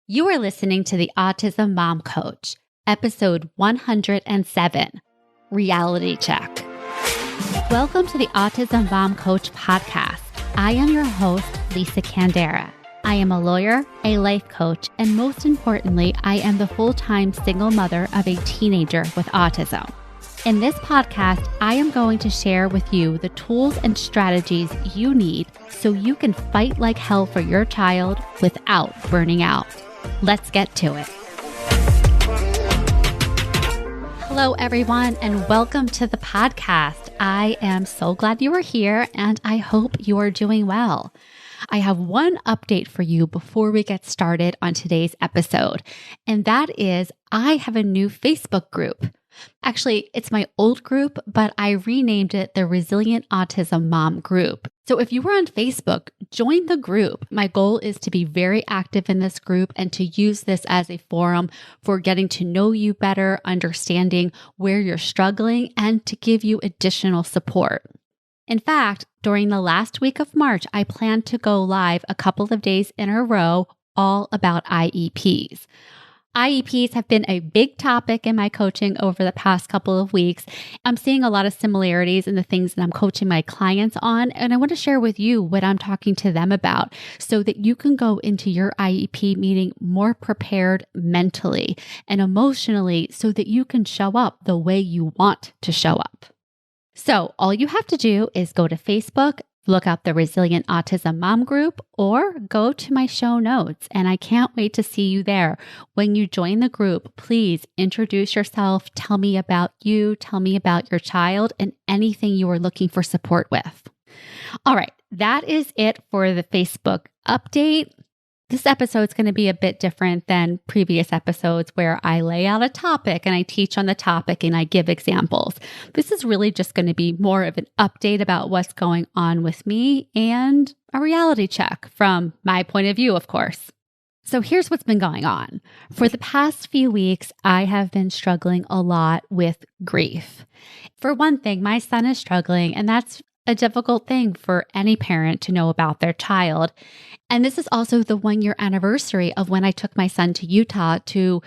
You are listening to the Autism Mom Coach, episode 107, Reality Check. Welcome to the Autism Mom Coach podcast. I am your host, Lisa Candera. I am a lawyer, a life coach, and most importantly, I am the full-time single mother of a teenager with autism. In this podcast, I am going to share with you the tools and strategies you need so you can fight like hell for your child without burning out. Let's get to it. Hello, everyone, and welcome to the podcast. I am so glad you are here, and I hope you are doing well. I have one update for you before we get started on today's episode, and that is I have a new Facebook group. Actually, it's my old group, but I renamed it the Resilient Autism Mom Group. So if you were on Facebook, join the group. My goal is to be very active in this group and to use this as a forum for getting to know you better, understanding where you're struggling, and to give you additional support. In fact, during the last week of March, I plan to go live a couple of days in a row all about IEPs. IEPs have been a big topic in my coaching over the past couple of weeks. I'm seeing a lot of similarities in the things that I'm coaching my clients on, and I want to share with you what I'm talking to them about so that you can go into your IEP meeting more prepared mentally and emotionally so that you can show up the way you want to show up. So all you have to do is go to Facebook, look up the Resilient Autism Mom Group, or go to my show notes. And I can't wait to see you there. When you join the group, please introduce yourself, tell me about you, tell me about your child, and anything you are looking for support with. All right, that is it for the Facebook update. This episode is going to be a bit different than previous episodes where I lay out a topic and I teach on the topic and I give examples. This is really just going to be more of an update about what's going on with me and a reality check from my point of view, of course. So here's what's been going on. For the past few weeks, I have been struggling a lot with grief. For one thing, my son is struggling, and that's a difficult thing for any parent to know about their child. And this is also the 1-year anniversary of when I took my son to Utah to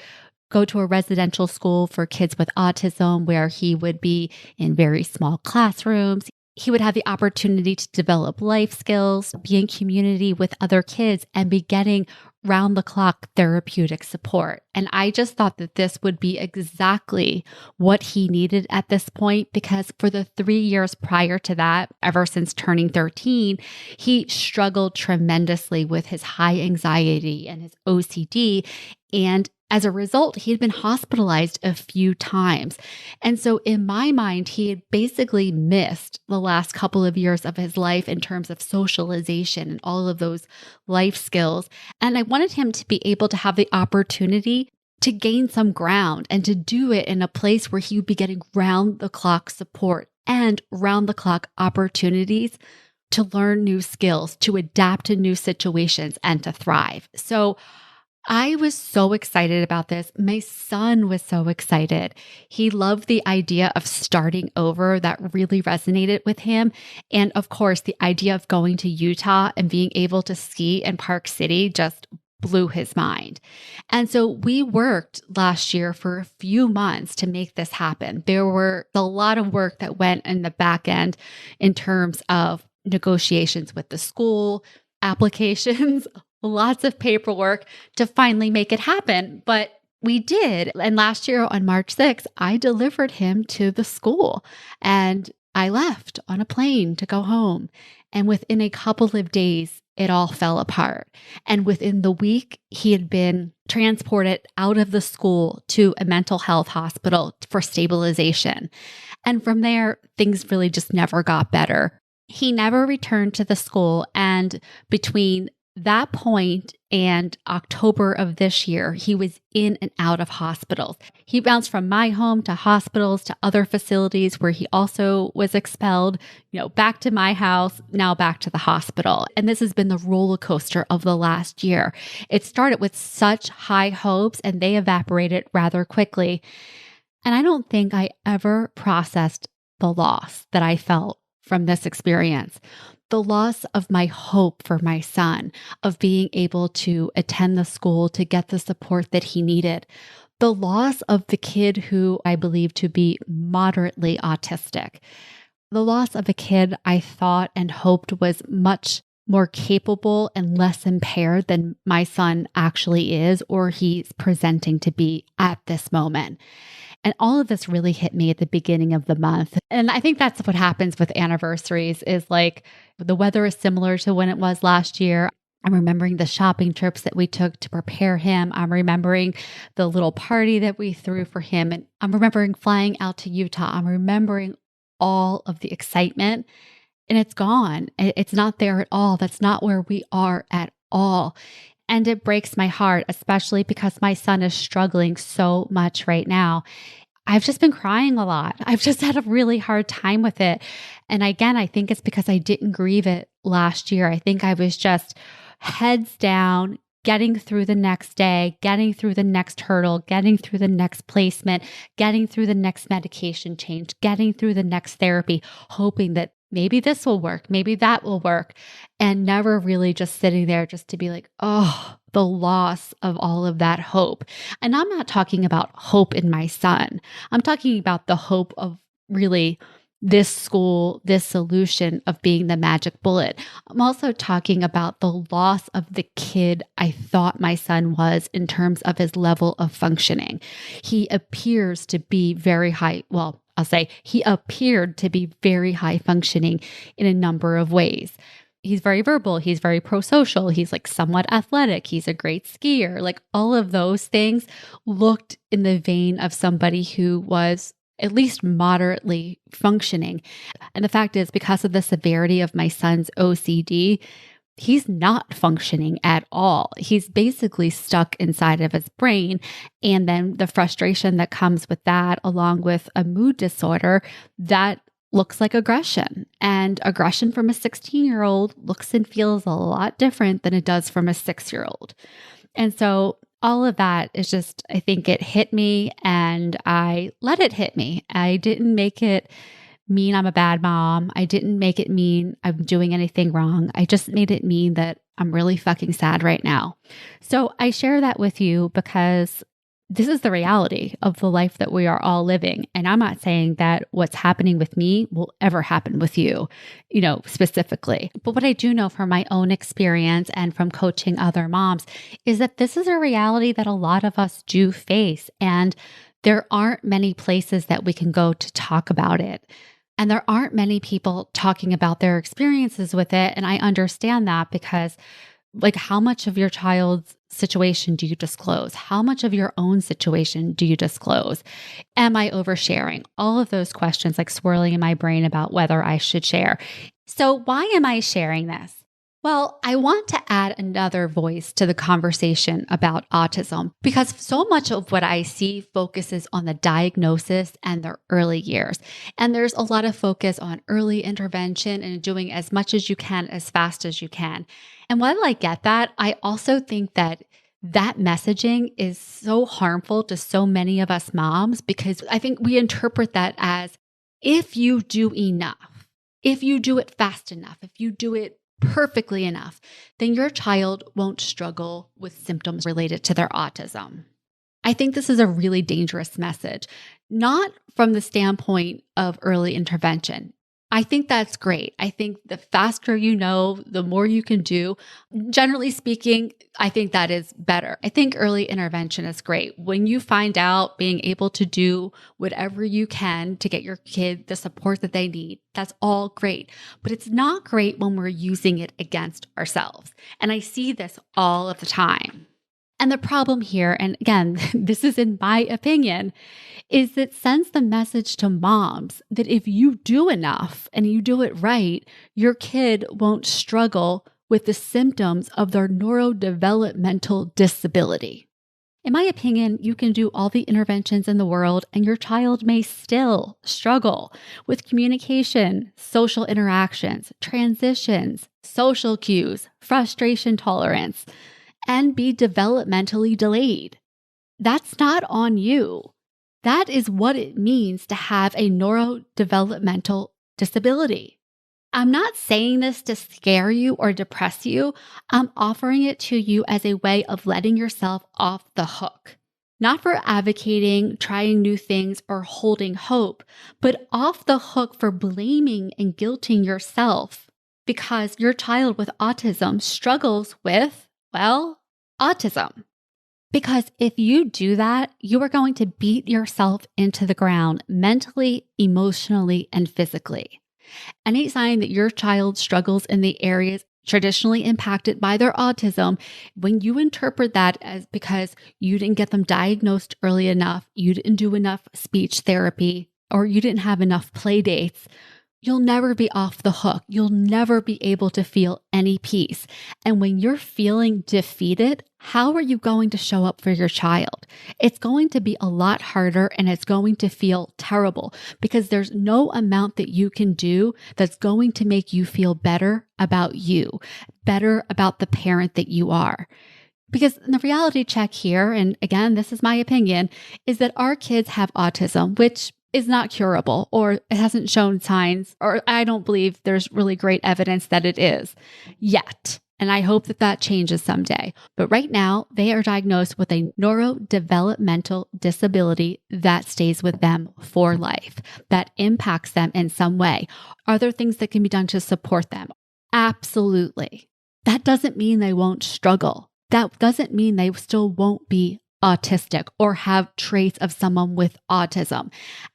go to a residential school for kids with autism, where he would be in very small classrooms. He would have the opportunity to develop life skills, be in community with other kids, and be getting round-the-clock therapeutic support. And I just thought that this would be exactly what he needed at this point, because for the 3 years prior to that, ever since turning 13, he struggled tremendously with his high anxiety and his OCD. And as a result, he had been hospitalized a few times. And so in my mind, he had basically missed the last couple of years of his life in terms of socialization and all of those life skills. And I wanted him to be able to have the opportunity to gain some ground and to do it in a place where he would be getting round-the-clock support and round-the-clock opportunities to learn new skills, to adapt to new situations, and to thrive. So I was so excited about this. My son was so excited. He loved the idea of starting over. That really resonated with him. And of course, the idea of going to Utah and being able to ski in Park City just blew his mind. And so we worked last year for a few months to make this happen. There were a lot of work that went in the back end in terms of negotiations with the school, applications, lots of paperwork to finally make it happen. But we did. And last year on March 6th, I delivered him to the school and I left on a plane to go home. And within a couple of days, it all fell apart. And within the week, he had been transported out of the school to a mental health hospital for stabilization. And from there, things really just never got better. He never returned to the school. And between that point and October of this year, he was in and out of hospitals. He bounced from my home to hospitals to other facilities where he also was expelled, back to my house, now back to the hospital. And this has been the roller coaster of the last year. It started with such high hopes and they evaporated rather quickly. And I don't think I ever processed the loss that I felt from this experience. The loss of my hope for my son, of being able to attend the school to get the support that he needed. The loss of the kid who I believe to be moderately autistic. The loss of a kid I thought and hoped was much more capable and less impaired than my son actually is, or he's presenting to be at this moment. And all of this really hit me at the beginning of the month. And I think that's what happens with anniversaries is like the weather is similar to when it was last year. I'm remembering the shopping trips that we took to prepare him. I'm remembering the little party that we threw for him. And I'm remembering flying out to Utah. I'm remembering all of the excitement, and it's gone. It's not there at all. That's not where we are at all. And it breaks my heart, especially because my son is struggling so much right now. I've just been crying a lot. I've just had a really hard time with it. And again, I think it's because I didn't grieve it last year. I think I was just heads down, getting through the next day, getting through the next hurdle, getting through the next placement, getting through the next medication change, getting through the next therapy, hoping that maybe this will work, maybe that will work, and never really just sitting there just to be like, oh, the loss of all of that hope. And I'm not talking about hope in my son. I'm talking about the hope of really this school, this solution of being the magic bullet. I'm also talking about the loss of the kid I thought my son was in terms of his level of functioning. He appears to be very high. Well, I'll say he appeared to be very high functioning in a number of ways. He's very verbal. He's very pro-social. He's like somewhat athletic. He's a great skier. Like all of those things looked in the vein of somebody who was at least moderately functioning. And the fact is, because of the severity of my son's OCD, he's not functioning at all. He's basically stuck inside of his brain. And then the frustration that comes with that, along with a mood disorder, that looks like aggression. And aggression from a 16-year-old looks and feels a lot different than it does from a 6-year-old. And so all of that is just, I think it hit me and I let it hit me. I didn't make it mean I'm a bad mom. I didn't make it mean I'm doing anything wrong. I just made it mean that I'm really fucking sad right now. So I share that with you because this is the reality of the life that we are all living. And I'm not saying that what's happening with me will ever happen with you, specifically. But what I do know from my own experience and from coaching other moms is that this is a reality that a lot of us do face. And there aren't many places that we can go to talk about it. And there aren't many people talking about their experiences with it. And I understand that because how much of your child's situation do you disclose? How much of your own situation do you disclose? Am I oversharing? All of those questions swirling in my brain about whether I should share. So why am I sharing this? Well, I want to add another voice to the conversation about autism because so much of what I see focuses on the diagnosis and the early years. And there's a lot of focus on early intervention and doing as much as you can as fast as you can. And while I get that, I also think that messaging is so harmful to so many of us moms because I think we interpret that as if you do enough, if you do it fast enough, if you do it perfectly enough, then your child won't struggle with symptoms related to their autism. I think this is a really dangerous message, not from the standpoint of early intervention. I think that's great. I think the faster you know, the more you can do. Generally speaking, I think that is better. I think early intervention is great. When you find out being able to do whatever you can to get your kid the support that they need, that's all great. But it's not great when we're using it against ourselves. And I see this all of the time. And the problem here, and again, this is in my opinion, is that sends the message to moms that if you do enough and you do it right, your kid won't struggle with the symptoms of their neurodevelopmental disability. In my opinion, you can do all the interventions in the world and your child may still struggle with communication, social interactions, transitions, social cues, frustration tolerance, and be developmentally delayed. That's not on you. That is what it means to have a neurodevelopmental disability. I'm not saying this to scare you or depress you. I'm offering it to you as a way of letting yourself off the hook. Not for advocating, trying new things, or holding hope, but off the hook for blaming and guilting yourself because your child with autism struggles with, well, autism. Because if you do that, you are going to beat yourself into the ground mentally, emotionally, and physically. Any sign that your child struggles in the areas traditionally impacted by their autism, when you interpret that as because you didn't get them diagnosed early enough, you didn't do enough speech therapy, or you didn't have enough play dates, you'll never be off the hook. You'll never be able to feel any peace. And when you're feeling defeated, how are you going to show up for your child? It's going to be a lot harder and it's going to feel terrible because there's no amount that you can do that's going to make you feel better about you, better about the parent that you are. Because the reality check here, and again, this is my opinion, is that our kids have autism, which is not curable or it hasn't shown signs, or I don't believe there's really great evidence that it is yet. And I hope that that changes someday. But right now, they are diagnosed with a neurodevelopmental disability that stays with them for life, that impacts them in some way. Are there things that can be done to support them? Absolutely. That doesn't mean they won't struggle. That doesn't mean they still won't be autistic or have traits of someone with autism.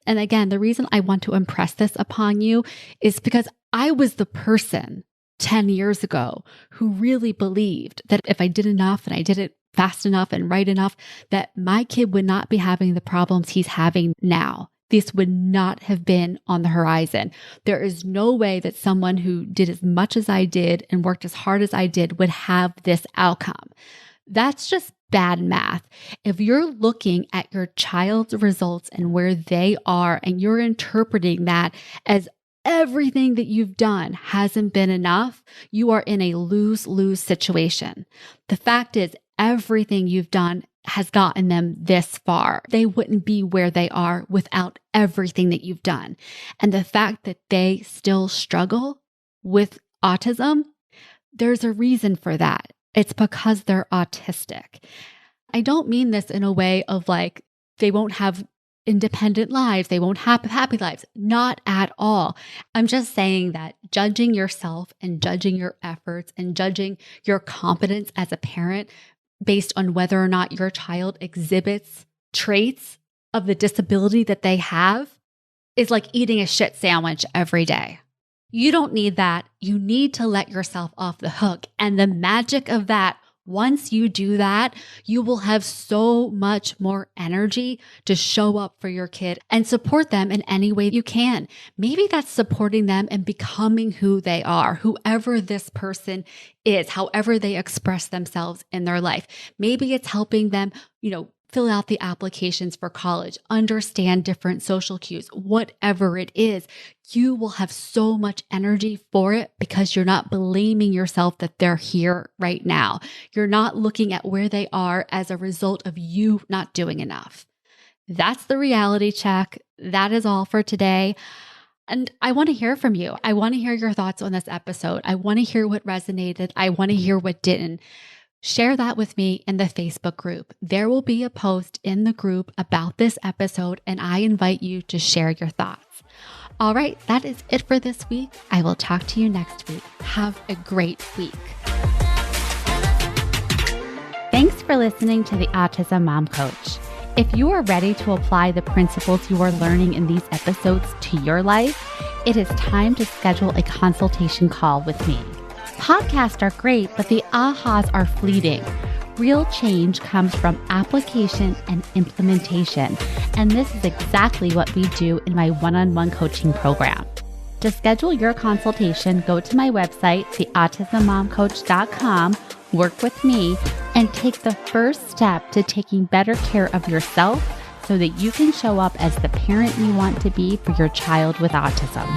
And again, the reason I want to impress this upon you is because I was the person 10 years ago who really believed that if I did enough and I did it fast enough and right enough, that my kid would not be having the problems he's having now. This would not have been on the horizon. There is no way that someone who did as much as I did and worked as hard as I did would have this outcome. That's just bad math. If you're looking at your child's results and where they are, and you're interpreting that as everything that you've done hasn't been enough, you are in a lose-lose situation. The fact is, everything you've done has gotten them this far. They wouldn't be where they are without everything that you've done. And the fact that they still struggle with autism, there's a reason for that. It's because they're autistic. I don't mean this in a way of like, they won't have independent lives, they won't have happy lives. Not at all. I'm just saying that judging yourself and judging your efforts and judging your competence as a parent based on whether or not your child exhibits traits of the disability that they have is like eating a shit sandwich every day. You don't need that. You need to let yourself off the hook. And the magic of that, once you do that, you will have so much more energy to show up for your kid and support them in any way you can. Maybe that's supporting them and becoming who they are, whoever this person is, however they express themselves in their life. Maybe it's helping them, fill out the applications for college, understand different social cues, whatever it is. You will have so much energy for it because you're not blaming yourself that they're here right now. You're not looking at where they are as a result of you not doing enough. That's the reality check. That is all for today. And I want to hear from you. I want to hear your thoughts on this episode. I want to hear what resonated. I want to hear what didn't. Share that with me in the Facebook group. There will be a post in the group about this episode, and I invite you to share your thoughts. All right, that is it for this week. I will talk to you next week. Have a great week. Thanks for listening to the Autism Mom Coach. If you are ready to apply the principles you are learning in these episodes to your life, it is time to schedule a consultation call with me. Podcasts are great, but the ahas are fleeting. Real change comes from application and implementation, and this is exactly what we do in my one-on-one coaching program. To schedule your consultation, go to my website, theautismmomcoach.com, work with me, and take the first step to taking better care of yourself so that you can show up as the parent you want to be for your child with autism.